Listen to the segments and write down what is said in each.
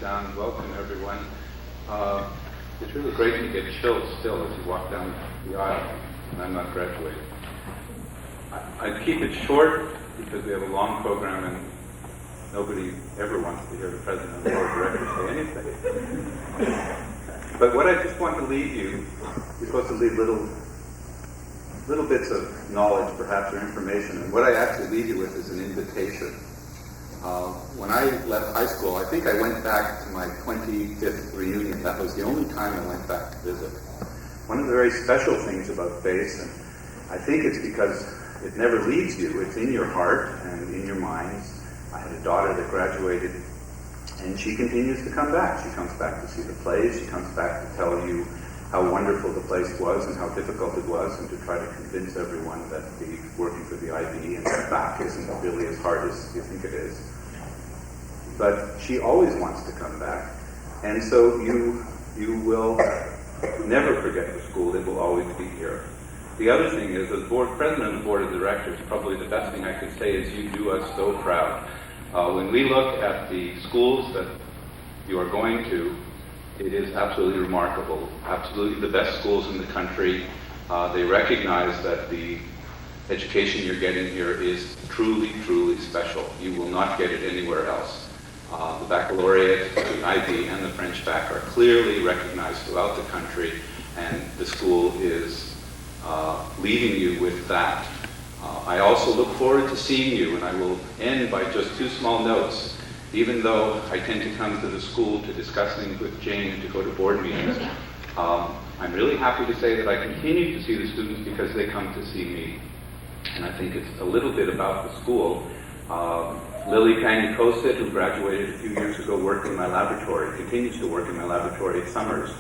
down. Welcome, everyone. It's really great to get chills still as you walk down the aisle, and I'm not graduating. I keep it short because we have a long program and nobody ever wants to hear the president of the board of directors say anything. But what I just want to leave you, you're supposed to leave little bits of knowledge, perhaps, or information. And what I actually leave you with is an invitation. When I left high school, I think I went back to my 25th reunion. That was the only time I went back to visit. One of the very special things about FAIS, and I think it's because it never leaves you, it's in your heart and in your minds. I had a daughter that graduated, and she continues to come back. She comes back to see the plays. She comes back to tell you how wonderful the place was and how difficult it was, and to try to convince everyone that working for the IB and back isn't really as hard as you think it is. But she always wants to come back, and so you will never forget the school. It will always be here. The other thing is, as president of the board of directors, probably the best thing I could say is you do us so proud. When we look at the schools that you are going to, it is absolutely remarkable. Absolutely the best schools in the country. They recognize that the education you're getting here is truly, truly special. You will not get it anywhere else. The baccalaureate, the IB, and the French bac are clearly recognized throughout the country, and the school is leaving you with that. I also look forward to seeing you, and I will end by just two small notes. Even though I tend to come to the school to discuss things with Jane and to go to board meetings, I'm really happy to say that I continue to see the students because they come to see me. And I think it's a little bit about the school. Lily Pani-Kosit, who graduated a few years ago, worked in my laboratory, continues to work in my laboratory at Summers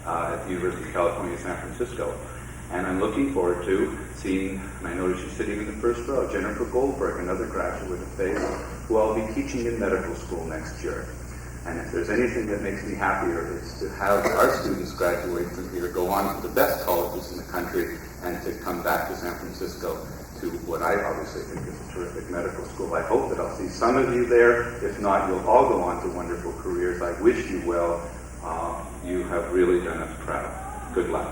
at the University of California, San Francisco. And I'm looking forward to seeing, and I notice she's sitting in the first row, Jennifer Goldberg, another graduate of FAIS, who I'll be teaching in medical school next year. And if there's anything that makes me happier, it's to have our students graduate from here, go on to the best colleges in the country, and to come back to San Francisco to what I obviously think is a terrific medical school. I hope that I'll see some of you there. If not, you'll all go on to wonderful careers. I wish you well. You have really done us proud. Good luck.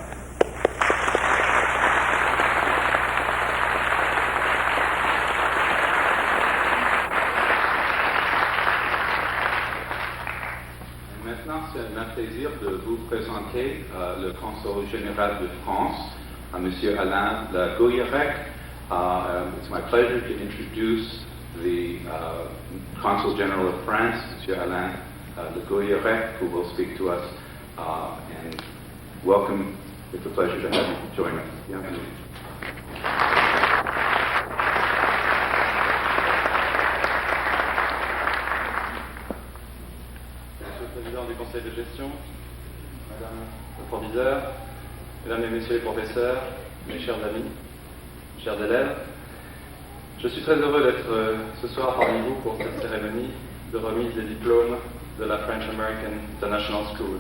Maintenant, c'est un plaisir de vous présenter le consul général de France, M. Alain Lagoyerec. It's my pleasure to introduce the Consul General of France, M. Alain Lagoyerec, who will speak to us, and welcome. It's a pleasure to have you join us. Bienvenue. Du conseil de gestion, Madame le proviseur, Mesdames et Messieurs les professeurs, mes chers amis, chers élèves, je suis très heureux d'être ce soir parmi vous pour cette cérémonie de remise des diplômes de la French American International School.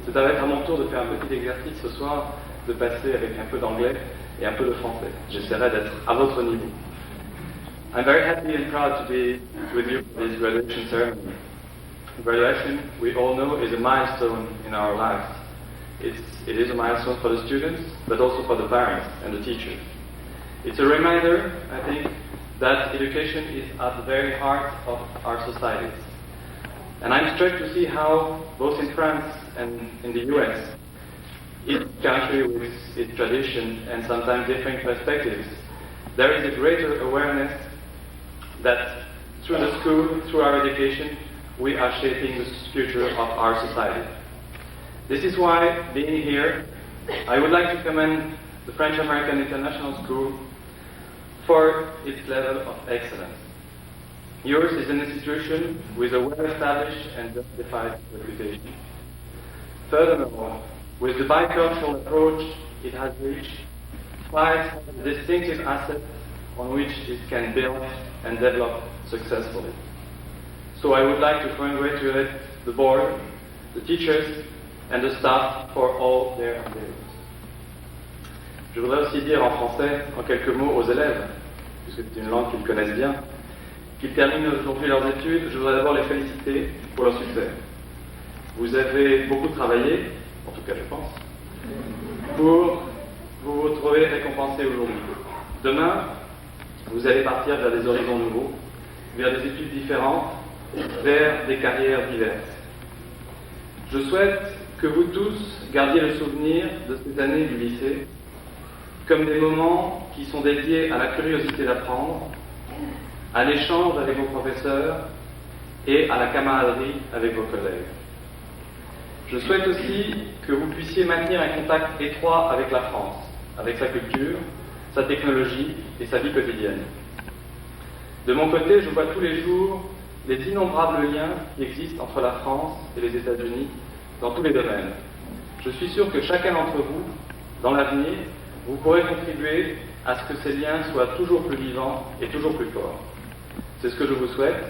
C'est à mon tour de faire un petit exercice ce soir, de passer avec un peu d'anglais et un peu de français. J'essaierai d'être à votre niveau. I'm very happy and proud to be with you for this graduation ceremony. Graduation, we all know, is a milestone in our lives. It is a milestone for the students, but also for the parents and the teachers. It's a reminder, I think, that education is at the very heart of our societies. And I'm struck to see how, both in France and in the US, each country with its tradition and sometimes different perspectives, there is a greater awareness that through the school, through our education, we are shaping the future of our society. This is why, being here, I would like to commend the French American International School for its level of excellence. Yours is an institution with a well-established and justified reputation. Furthermore, with the bicultural approach it has reached, FAIS has a distinctive asset on which it can build and develop successfully. So I would like to congratulate the board, the teachers, and the staff for all their endeavors. Je voudrais aussi dire en français, en quelques mots, aux élèves, puisque c'est une langue qu'ils connaissent bien, qu'ils terminent aujourd'hui leurs études. Je voudrais d'abord les féliciter pour leur succès. Vous avez beaucoup travaillé, en tout cas je pense, pour vous retrouver récompensé aujourd'hui. Demain, vous allez partir vers des horizons nouveaux, vers des études différentes, vers des carrières diverses. Je souhaite que vous tous gardiez le souvenir de ces années du lycée comme des moments qui sont dédiés à la curiosité d'apprendre, à l'échange avec vos professeurs et à la camaraderie avec vos collègues. Je souhaite aussi que vous puissiez maintenir un contact étroit avec la France, avec sa culture, sa technologie et sa vie quotidienne. De mon côté, je vois tous les jours les innombrables liens qui existent entre la France et les États-Unis dans tous les domaines. Je suis sûr que chacun d'entre vous, dans l'avenir, vous pourrez contribuer à ce que ces liens soient toujours plus vivants et toujours plus forts. C'est ce que je vous souhaite.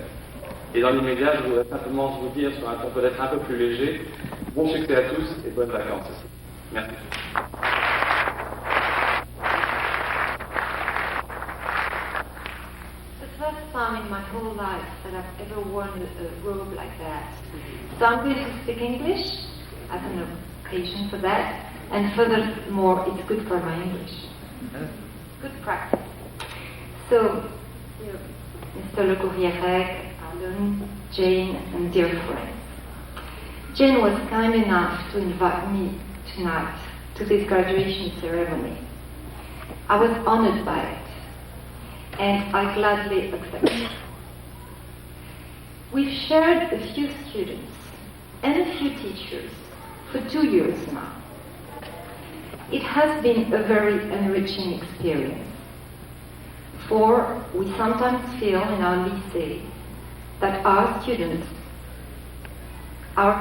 Et dans l'immédiat, je voudrais simplement vous dire sur un ton peut-être un peu plus léger, bon succès à tous et bonnes vacances. Merci. The first time in my whole life that I've ever worn a robe like that. So I'm going to speak English as an occasion for that, and furthermore, it's good for my English. Good practice. So, Mr. Le Courrier, Alan, Jane, and dear friends. Jane was kind enough to invite me tonight to this graduation ceremony. I was honored by it, and I gladly accepted. We've shared a few students and a few teachers for 2 years now. It has been a very enriching experience, for we sometimes feel in our lycée that our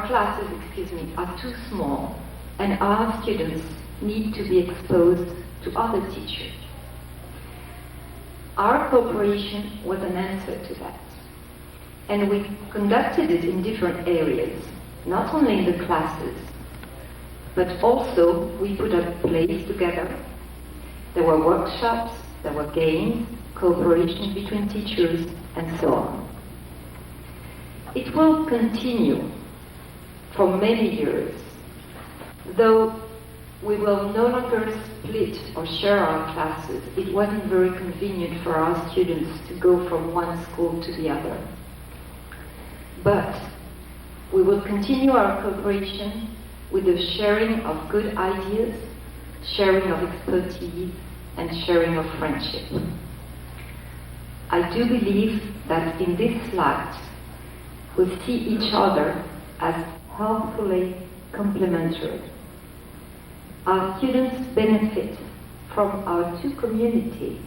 classes, are too small, and our students need to be exposed to other teachers. Our cooperation was an answer to that, and we conducted it in different areas, not only in the classes, but also we put up plays together. There were workshops, there were games, cooperation between teachers, and so on. It will continue for many years, though we will no longer split or share our classes. It wasn't very convenient for our students to go from one school to the other. But we will continue our cooperation with the sharing of good ideas, sharing of expertise, and sharing of friendship. I do believe that in this light, we see each other as helpfully complementary. Our students benefit from our two communities.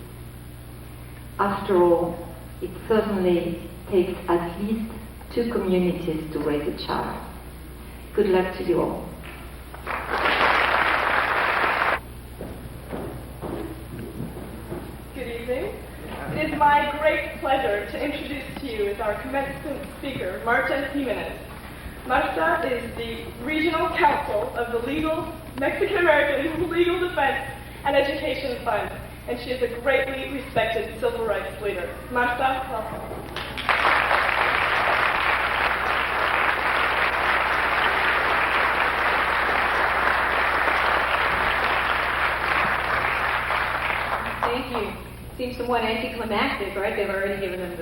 After all, it certainly takes at least two communities to raise a child. Good luck to you all. Good evening. It is my great pleasure to introduce to you as our commencement speaker, Marta Jimenez. Marta is the Regional Counsel of the Mexican-American Legal Defense and Education Fund, and she is a greatly respected civil rights leader. Marta, welcome. Thank you. Seems somewhat anticlimactic, right? They've already given them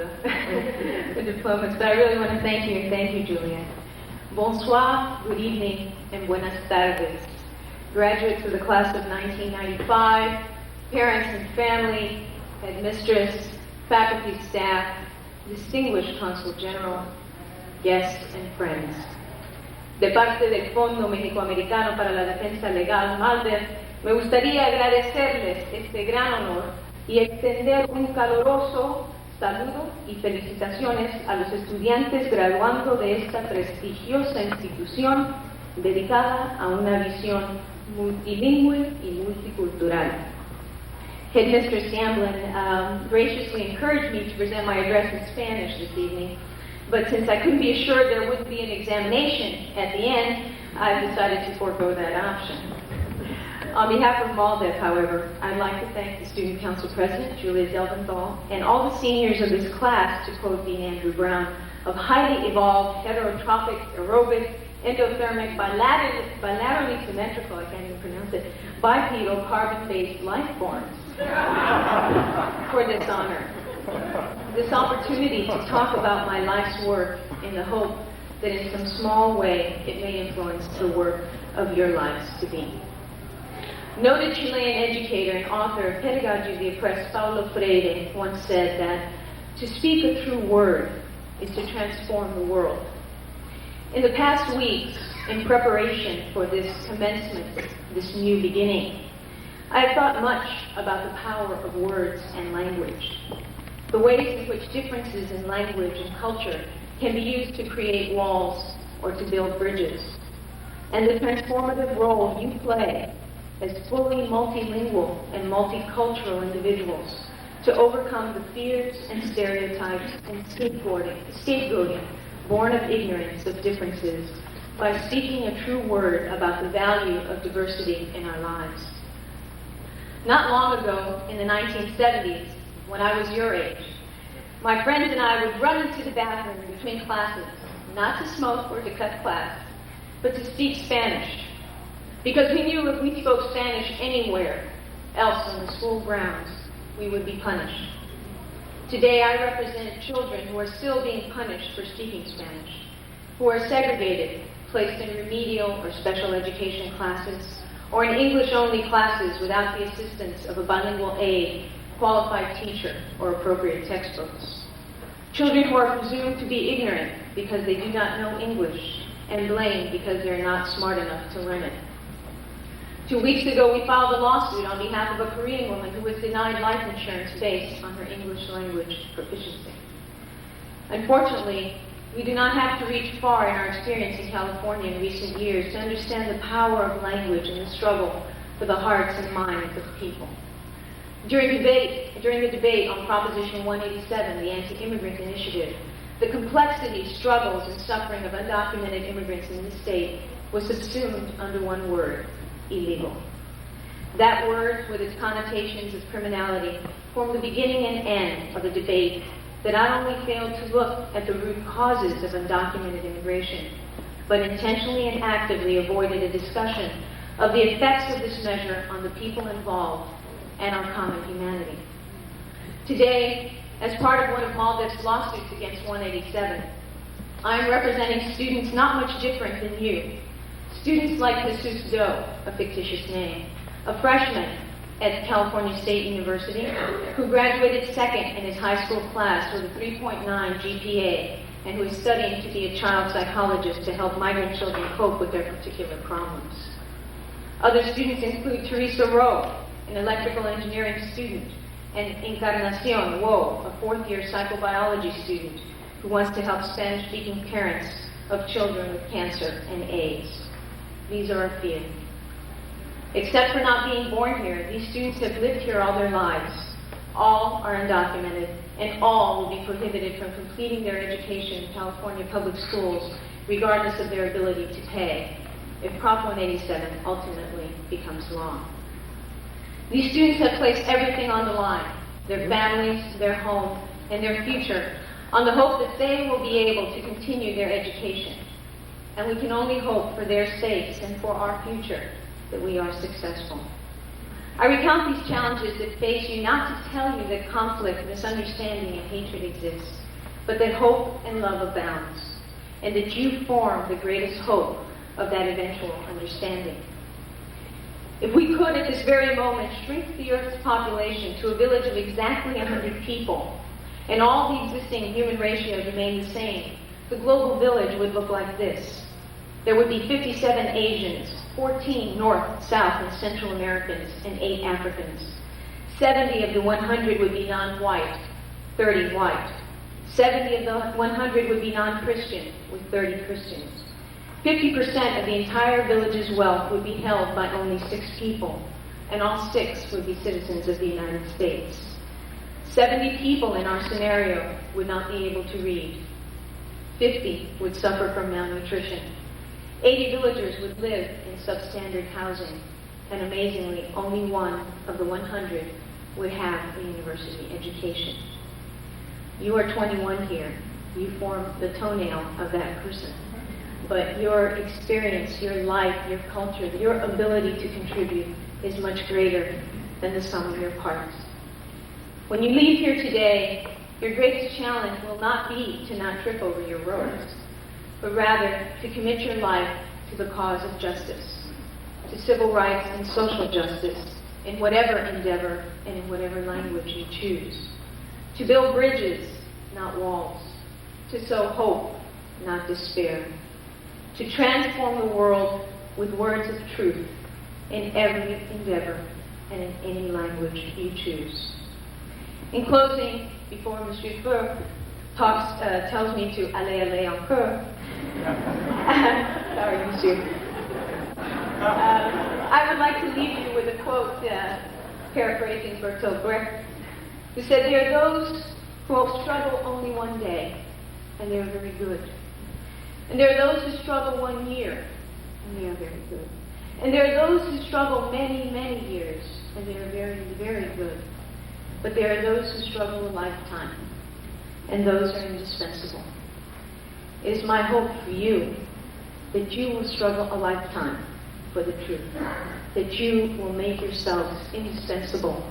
the diplomas, but I really want to thank you, and thank you, Juliet. Bonsoir, good evening, and buenas tardes. Graduates of the class of 1995, parents and family, headmistress, faculty, staff, distinguished consul general, guests, and friends. De parte del Fondo Mexicoamericano para la Defensa Legal, MALDER, me gustaría agradecerles este gran honor y extender un caluroso saludo y felicitaciones a los estudiantes graduando de esta prestigiosa institución dedicada a una visión multilingüe y multicultural. Headmistress Gamblin graciously encouraged me to present my address in Spanish this evening, but since I couldn't be assured there wouldn't be an examination at the end, I've decided to forego that option. On behalf of MALDEF, however, I'd like to thank the Student Council President, Julia Delventhal, and all the seniors of this class, to quote Dean Andrew Brown, of highly evolved, heterotropic, aerobic, endothermic, bilaterally symmetrical, I can't even pronounce it, bipedal carbon-based life forms for this honor. This opportunity to talk about my life's work in the hope that in some small way it may influence the work of your lives to be. Noted Chilean educator and author of Pedagogy of the Oppressed, Paulo Freire, once said that to speak a true word is to transform the world. In the past weeks, in preparation for this commencement, this new beginning, I have thought much about the power of words and language, the ways in which differences in language and culture can be used to create walls or to build bridges, and the transformative role you play as fully multilingual and multicultural individuals to overcome the fears and stereotypes and scapegoating born of ignorance of differences by speaking a true word about the value of diversity in our lives. Not long ago, in the 1970s, when I was your age, my friends and I would run into the bathroom between classes, not to smoke or to cut class, but to speak Spanish, because we knew if we spoke Spanish anywhere else on the school grounds, we would be punished. Today I represent children who are still being punished for speaking Spanish, who are segregated, placed in remedial or special education classes, or in English-only classes without the assistance of a bilingual aide, qualified teacher, or appropriate textbooks. Children who are presumed to be ignorant because they do not know English, and blamed because they're not smart enough to learn it. 2 weeks ago, we filed a lawsuit on behalf of a Korean woman who was denied life insurance based on her English language proficiency. Unfortunately, we do not have to reach far in our experience in California in recent years to understand the power of language and the struggle for the hearts and minds of people. During the debate on Proposition 187, the Anti-Immigrant Initiative, the complexity, struggles, and suffering of undocumented immigrants in this state was subsumed under one word: illegal. That word, with its connotations of criminality, formed the beginning and end of a debate that not only failed to look at the root causes of undocumented immigration, but intentionally and actively avoided a discussion of the effects of this measure on the people involved and our common humanity. Today, as part of one of Maldiv's lawsuits against 187, I am representing students not much different than you. Students like Jesus Doe, a fictitious name, a freshman at California State University who graduated second in his high school class with a 3.9 GPA and who is studying to be a child psychologist to help migrant children cope with their particular problems. Other students include Teresa Rowe, an electrical engineering student, and Encarnacion Wo, a fourth-year psychobiology student who wants to help Spanish-speaking parents of children with cancer and AIDS. These are a few. Except for not being born here, these students have lived here all their lives. All are undocumented, and all will be prohibited from completing their education in California public schools, regardless of their ability to pay, if Prop 187 ultimately becomes law. These students have placed everything on the line, their families, their home, and their future, on the hope that they will be able to continue their education. And we can only hope for their sakes and for our future that we are successful. I recount these challenges that face you not to tell you that conflict, misunderstanding, and hatred exists, but that hope and love abounds, and that you form the greatest hope of that eventual understanding. If we could, at this very moment, shrink the Earth's population to a village of exactly 100 people, and all the existing human ratios remain the same, the global village would look like this. There would be 57 Asians, 14 North, South, and Central Americans, and 8 Africans. 70 of the 100 would be non-white, 30 white. 70 of the 100 would be non-Christian, with 30 Christians. 50% of the entire village's wealth would be held by only 6 people, and all 6 would be citizens of the United States. 70 people in our scenario would not be able to read. 50 would suffer from malnutrition. 80 villagers would live in substandard housing, and amazingly, only 1 of the 100 would have a university education. You are 21 here. You form the toenail of that person. but your experience, your life, your culture, your ability to contribute is much greater than the sum of your parts. When you leave here today, your greatest challenge will not be to not trip over your roads, but rather to commit your life to the cause of justice, to civil rights and social justice, in whatever endeavor and in whatever language you choose. To build bridges, not walls. To sow hope, not despair. To transform the world with words of truth in every endeavor and in any language you choose. In closing, before Monsieur Feu tells me to aller encore, sorry, Monsieur. I would like to leave you with a quote, paraphrasing Bertolt Brecht, who said, "There are those who will struggle only one day, and they are very good. And there are those who struggle 1 year, and they are very good. And there are those who struggle many, many years, and they are very, very good. But there are those who struggle a lifetime, and those are indispensable." It is my hope for you that you will struggle a lifetime for the truth, that you will make yourselves indispensable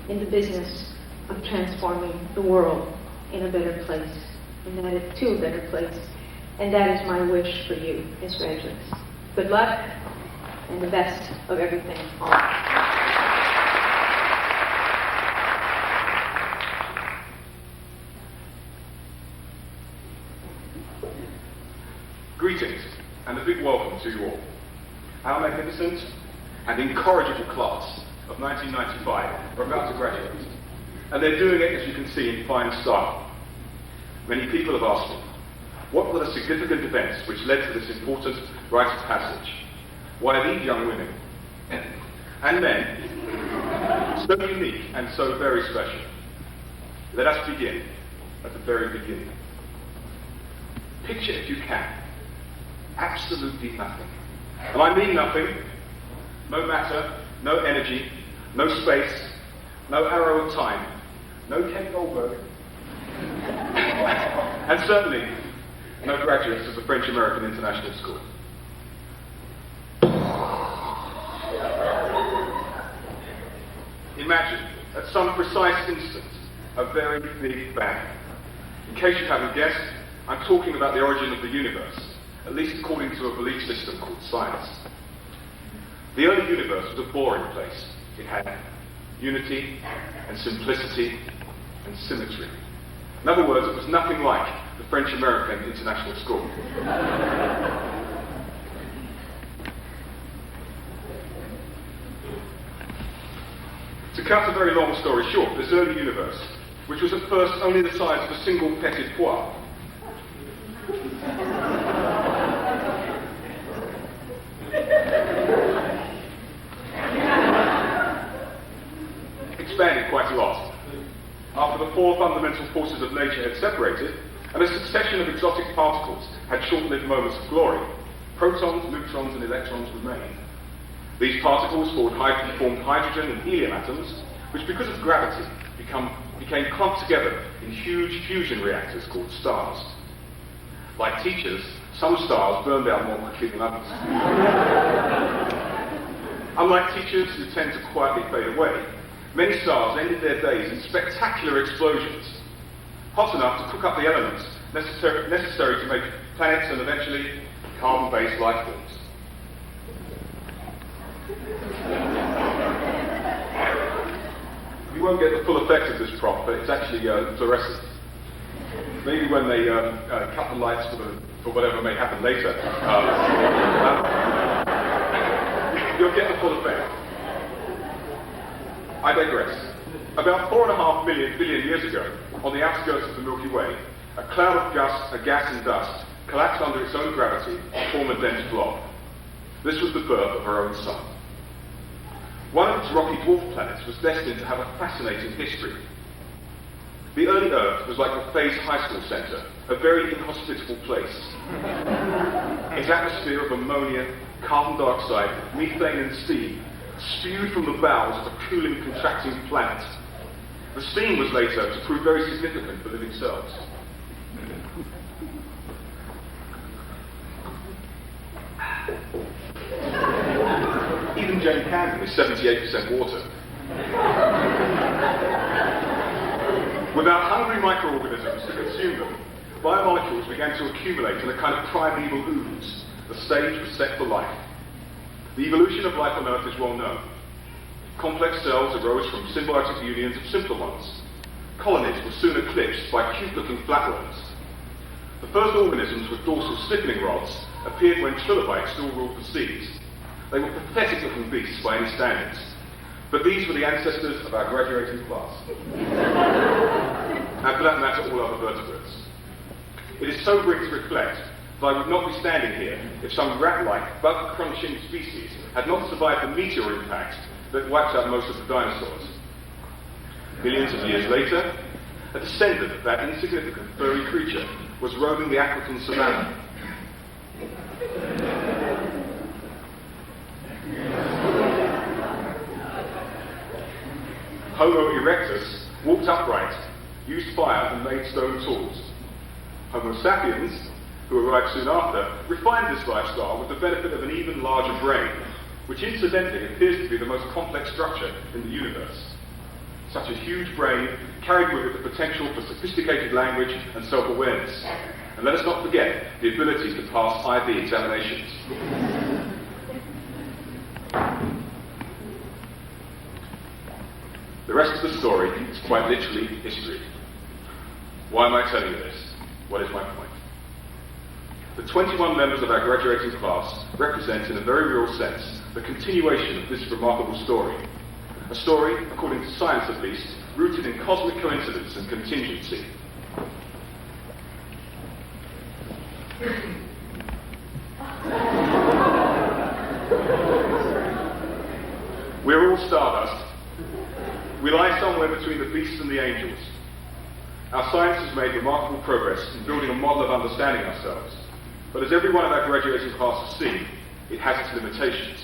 in the business of transforming the world in a better place, and to a better place. And that is my wish for you as graduates. Good luck, and the best of everything. All. Greetings, and a big welcome to you all. Our magnificent and incorrigible class of 1995 are about to graduate, and they're doing it, as you can see, in fine style. Many people have asked me, what were the significant events which led to this important rite of passage? Why are these young women and men so unique and so very special? Let us begin at the very beginning. Picture, if you can, absolutely nothing. And I mean nothing. No matter, no energy, no space, no arrow of time, no Ken Goldberg, and certainly no graduates of the French-American International School. Imagine, at some precise instant, a very big bang. In case you haven't guessed, I'm talking about the origin of the universe, at least according to a belief system called science. The early universe was a boring place. It had unity and simplicity and symmetry. In other words, it was nothing like the French-American International School. To cut a very long story short, this early universe, which was at first only the size of a single petit pois, expanded quite a lot. After the four fundamental forces of nature had separated, and a succession of exotic particles had short-lived moments of glory, protons, neutrons, and electrons remained. These particles formed hydrogen and helium atoms, which because of gravity became clumped together in huge fusion reactors called stars. Like teachers, some stars burned out more quickly than others. Unlike teachers who tend to quietly fade away, many stars ended their days in spectacular explosions, hot enough to cook up the elements necessary to make planets and eventually carbon-based life forms. You won't get the full effect of this prop, but it's actually fluorescent. Maybe when they cut the lights for whatever may happen later, you'll get the full effect. I digress. About 4.5 billion years ago, on the outskirts of the Milky Way, a cloud of gas and dust collapsed under its own gravity to form a dense blob. This was the birth of our own sun. One of its rocky dwarf planets was destined to have a fascinating history. The early Earth was like the FAIS high school centre, a very inhospitable place. Its atmosphere of ammonia, carbon dioxide, methane and steam spewed from the bowels of a cooling, contracting planet. The steam was later to prove very significant for living cells. Jane Camden is 78% water. Without hungry microorganisms to consume them, biomolecules began to accumulate in a kind of primeval ooze. The stage was set for life. The evolution of life on Earth is well known. Complex cells arose from symbiotic unions of simpler ones. Colonies were soon eclipsed by cute-looking flatworms. The first organisms with dorsal stiffening rods appeared when trilobites still ruled the seas. They were pathetic-looking beasts by any standards. But these were the ancestors of our graduating class. And for that matter, all other vertebrates. It is sobering to reflect that I would not be standing here if some rat-like, bug-crunching species had not survived the meteor impact that wiped out most of the dinosaurs. Millions of years later, a descendant of that insignificant furry creature was roaming the African savannah. Homo erectus walked upright, used fire and made stone tools. Homo sapiens, who arrived soon after, refined this lifestyle with the benefit of an even larger brain, which incidentally appears to be the most complex structure in the universe. Such a huge brain carried with it the potential for sophisticated language and self-awareness. And let us not forget the ability to pass IB examinations. The rest of the story is quite literally history. Why am I telling you this? What is my point? The 21 members of our graduating class represent, in a very real sense, the continuation of this remarkable story. A story, according to science at least, rooted in cosmic coincidence and contingency. We're all stardust. We lie somewhere between the beasts and the angels. Our science has made remarkable progress in building a model of understanding ourselves. But as every one of our graduating class has seen, it has its limitations.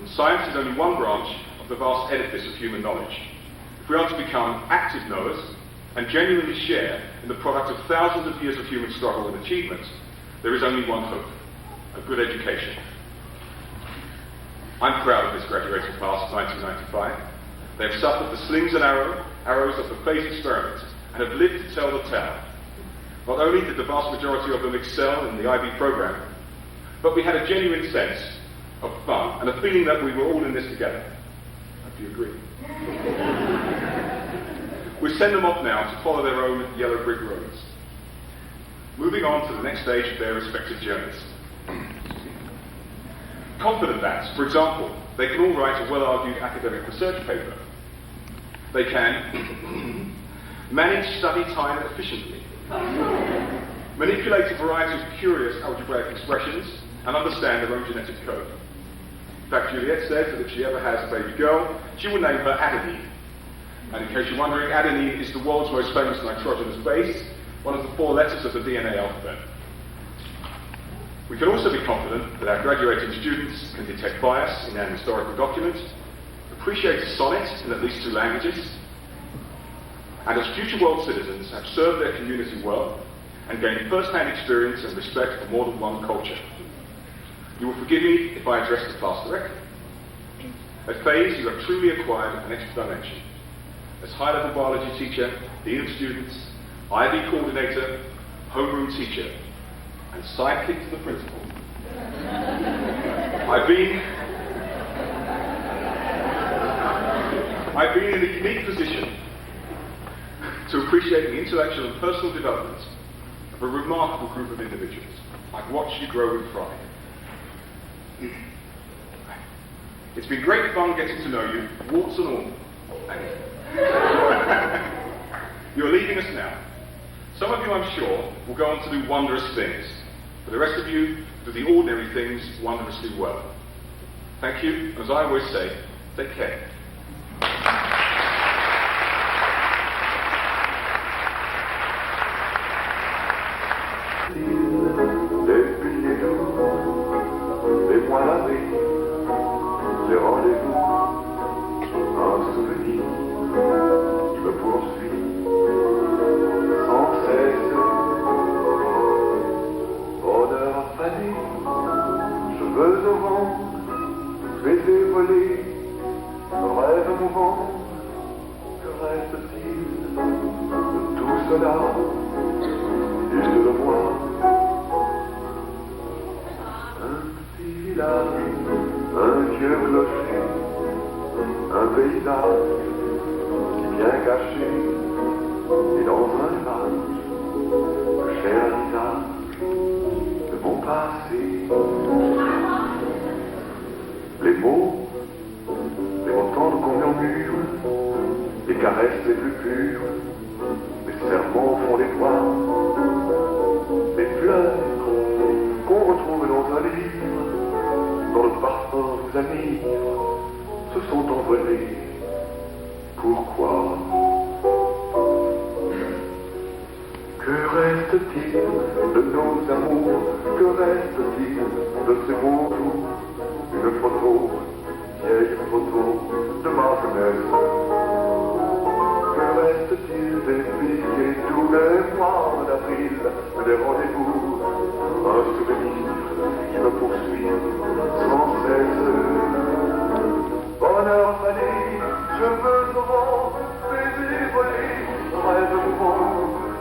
And science is only one branch of the vast edifice of human knowledge. If we are to become active knowers and genuinely share in the product of thousands of years of human struggle and achievement, there is only one hope: a good education. I'm proud of this graduating class of 1995. They have suffered the slings and arrows of the FAIS experiment and have lived to tell the tale. Not only did the vast majority of them excel in the IB program, but we had a genuine sense of fun and a feeling that we were all in this together. Do you agree? We send them off now to follow their own yellow brick roads, moving on to the next stage of their respective journeys. Confident that, for example, they can all write a well-argued academic research paper. They can manage study time efficiently, manipulate a variety of curious algebraic expressions, and understand their own genetic code. In fact, Juliet says that if she ever has a baby girl, she will name her Adenine. And in case you're wondering, adenine is the world's most famous nitrogenous base, one of the 4 letters of the DNA alphabet. We can also be confident that our graduating students can detect bias in an historical document, appreciate a sonnet in at least 2 languages, and as future world citizens have served their community well and gained first-hand experience and respect for more than one culture. You will forgive me if I address the class directly. At FAIS, you have truly acquired an extra dimension. As high-level biology teacher, dean of students, IB coordinator, homeroom teacher, and sidekick to the principal, I've been in a unique position to appreciate the intellectual and personal development of a remarkable group of individuals. I've watched you grow with pride. It's been great fun getting to know you, warts and all. You're leaving us now. Some of you, I'm sure, will go on to do wondrous things. For the rest of you, do the ordinary things wondrously well. Thank you. As I always say, take care. Depuis les jours, les mois d'année, les rendez-vous, un souvenir qui me poursuit sans cesse. Bonheur fané, cheveux au vent, baiser reste-t-il de tout cela et de moi? Un petit village, un vieux clocher, un paysage bien caché, et dans un village, le cher visage de mon passé. Les mots tendres qu'on murmure, les caresses les plus pures, les serments font les toits, les fleurs qu'on retrouve dans un livre, dans le parfum nous amis, se sont envolées. Pourquoi? Que reste-t-il de nos amours? Que reste-t-il de ces beaux jours? Une photo, vieille photo de ma jeunesse. Que reste-t-il des filles et tous les mois d'avril, des rendez-vous? Un souvenir qui me poursuit sans cesse. Bonheur fané, cheveux sauvants, bébés volés, rêve mouvant.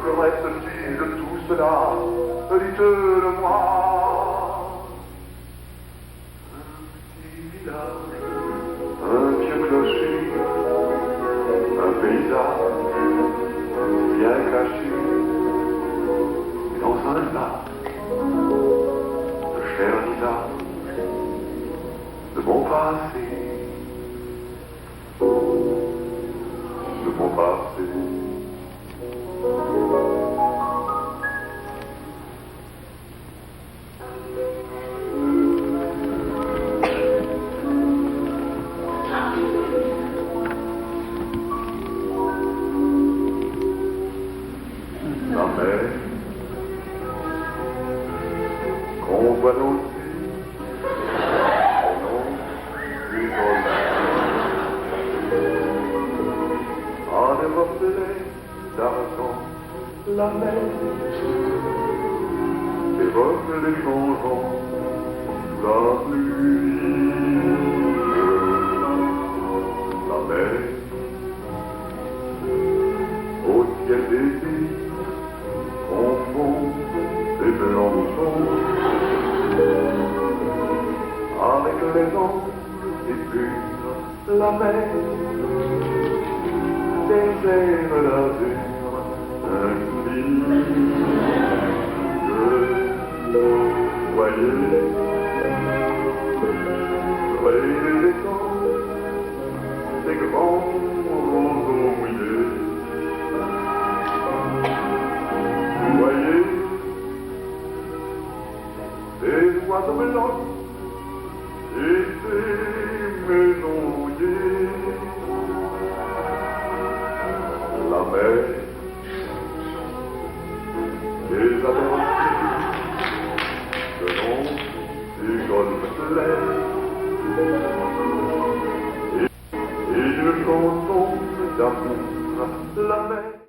Que reste-t-il de tout cela? Dites-le-moi. Un vieux clocher, un paysage bien caché, et dans un lac, le cher visage de mon passé, de mon passé. La mer, qu'on voit nos yeux, au nom du volcan, en des reflets d'argent, la mer, des reflets changeants, la pluie, la mer, au ciel d'été, confond et mélangeons avec les anges et purs la mer, des airs d'azur infini. Voyez, voyez les temps, ces grands roseaux mouillés. Voyez, des oiseaux blancs et des maisonniers. La mer, les alentours, le long des golfes clairs, et une chanson d'amour, la mer.